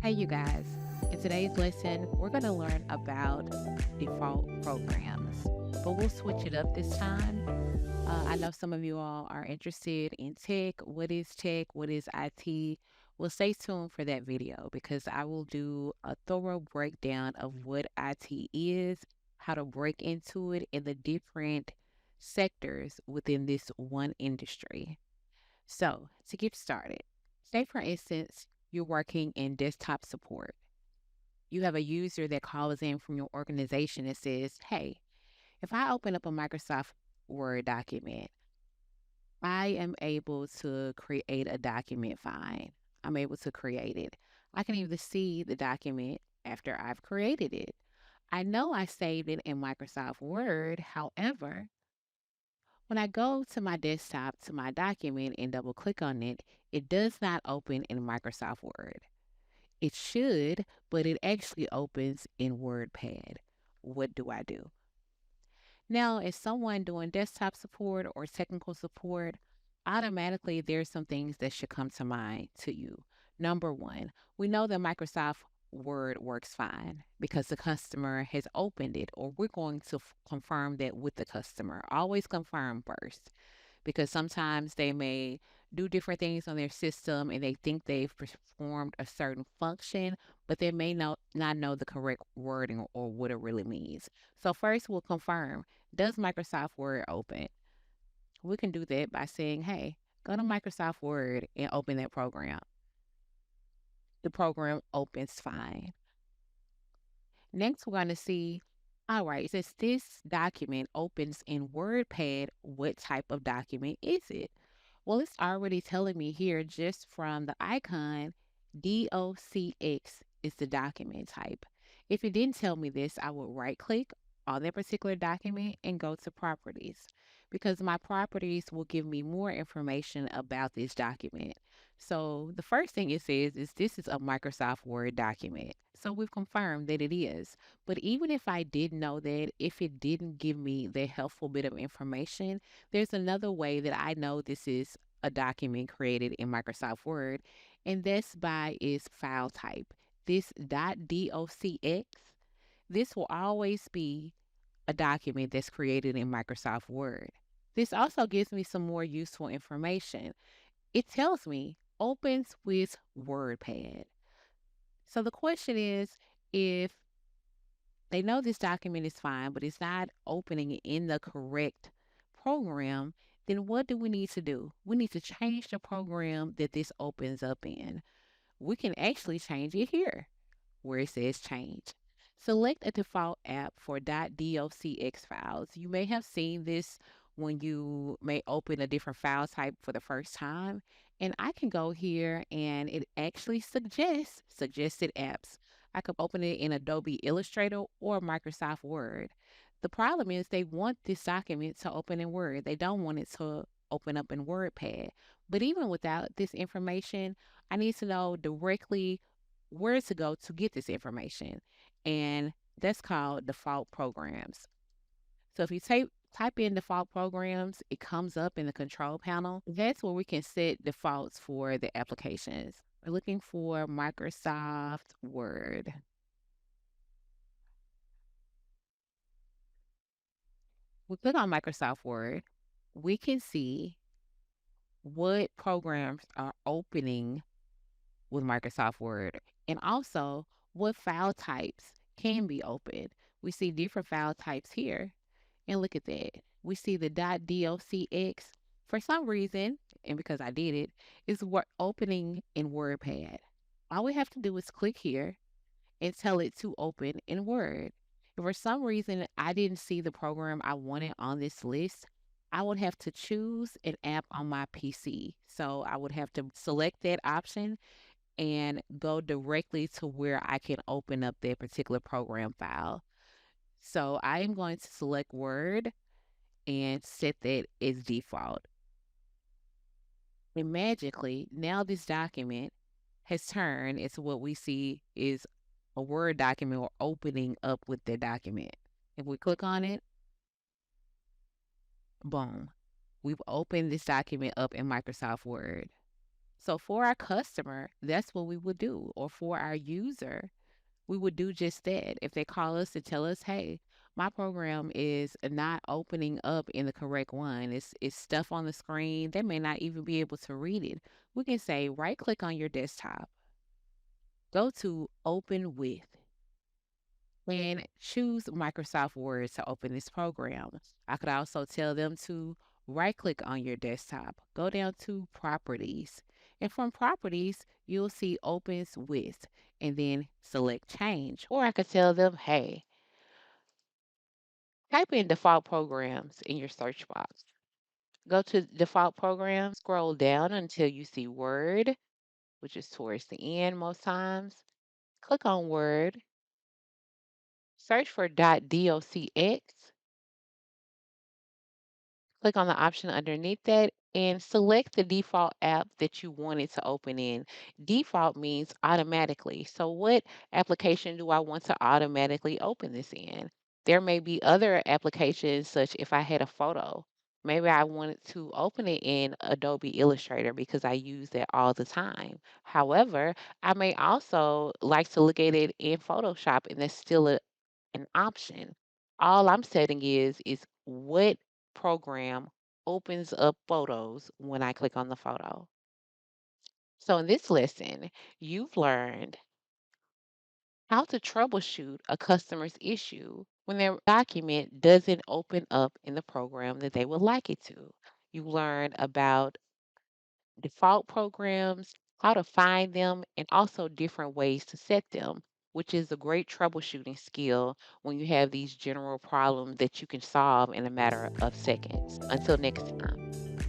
Hey, you guys. In today's lesson, we're going to learn about default programs, but we'll switch it up this time. I know some of you all are interested in tech. What is tech? What is IT? Well, stay tuned for that video because I will do a thorough breakdown of what IT is, how to break into it, and the different sectors within this one industry. So, to get started, say for instance, you're working in desktop support. You have a user that calls in from your organization and says, "Hey, if I open up a Microsoft Word document, I am able to create a document fine. I'm able to create it. I can even see the document after I've created it. I know I saved it in Microsoft Word. However, when I go to my desktop to my document and double click on it, it does not open in Microsoft Word. It should, but it actually opens in WordPad. What do I do? Now, as someone doing desktop support or technical support, automatically there's some things that should come to mind to you. Number one, we know that Microsoft Word works fine because the customer has opened it, or we're going to confirm that with the customer. Always confirm first because sometimes they may do different things on their system and they think they've performed a certain function, but they may not know the correct wording or what it really means. So, first, we'll confirm, does Microsoft Word open? We can do that by saying, hey, go to Microsoft Word and open that program. The program opens fine. Next, we're going to see, all right, since this document opens in WordPad, what type of document is it? Well, it's already telling me here just from the icon, DOCX is the document type. If it didn't tell me this, I would right click on that particular document and go to properties because my properties will give me more information about this document. So the first thing it says is this is a Microsoft Word document. So we've confirmed that it is. But even if I didn't know that, if it didn't give me the helpful bit of information, there's another way that I know this is a document created in Microsoft Word, and that's by its file type. This .docx, this will always be a document that's created in Microsoft Word. This also gives me some more useful information. It tells me opens with WordPad. So the question is, if they know this document is fine, but it's not opening in the correct program, then what do we need to do? We need to change the program that this opens up in. We can actually change it here where it says change. Select a default app for .docx files. You may have seen this when you may open a different file type for the first time. And I can go here and it actually suggests suggested apps. I could open it in Adobe Illustrator or Microsoft Word. The problem is they want this document to open in Word. They don't want it to open up in WordPad. But even without this information, I need to know directly where to go to get this information. And that's called default programs. So if you type in default programs, it comes up in the control panel. That's where we can set defaults for the applications. We're looking for Microsoft Word. We click on Microsoft Word. We can see what programs are opening with Microsoft Word and also what file types can be opened. We see different file types here. And look at that. We see the .docx. For some reason, and because I did it, is opening in WordPad. All we have to do is click here and tell it to open in Word. If for some reason I didn't see the program I wanted on this list, I would have to choose an app on my PC. So I would have to select that option and go directly to where I can open up that particular program file. So I am going to select Word and set that as default. And magically, now this document has turned into what we see is a Word document or opening up with the document. If we click on it, boom, we've opened this document up in Microsoft Word. So for our customer, that's what we would do. Or for our user, we would do just that. If they call us to tell us, hey, my program is not opening up in the correct one. It's stuff on the screen. They may not even be able to read it. We can say right click on your desktop, go to open with, and choose Microsoft Word to open this program. I could also tell them to right click on your desktop, go down to properties, and from properties, you'll see opens with, and then select change. Or I could tell them, hey, type in default programs in your search box. Go to default programs, scroll down until you see Word, which is towards the end most times. Click on Word, search for .docx. Click on the option underneath that and select the default app that you want it to open in. Default means automatically. So, what application do I want to automatically open this in? There may be other applications, such if I had a photo. Maybe I wanted to open it in Adobe Illustrator because I use that all the time. However, I may also like to look at it in Photoshop, and that's still an option. All I'm setting is what program opens up photos when I click on the photo. So in this lesson, you've learned how to troubleshoot a customer's issue when their document doesn't open up in the program that they would like it to. You learned about default programs, how to find them, and also different ways to set them, which is a great troubleshooting skill when you have these general problems that you can solve in a matter of seconds. Until next time.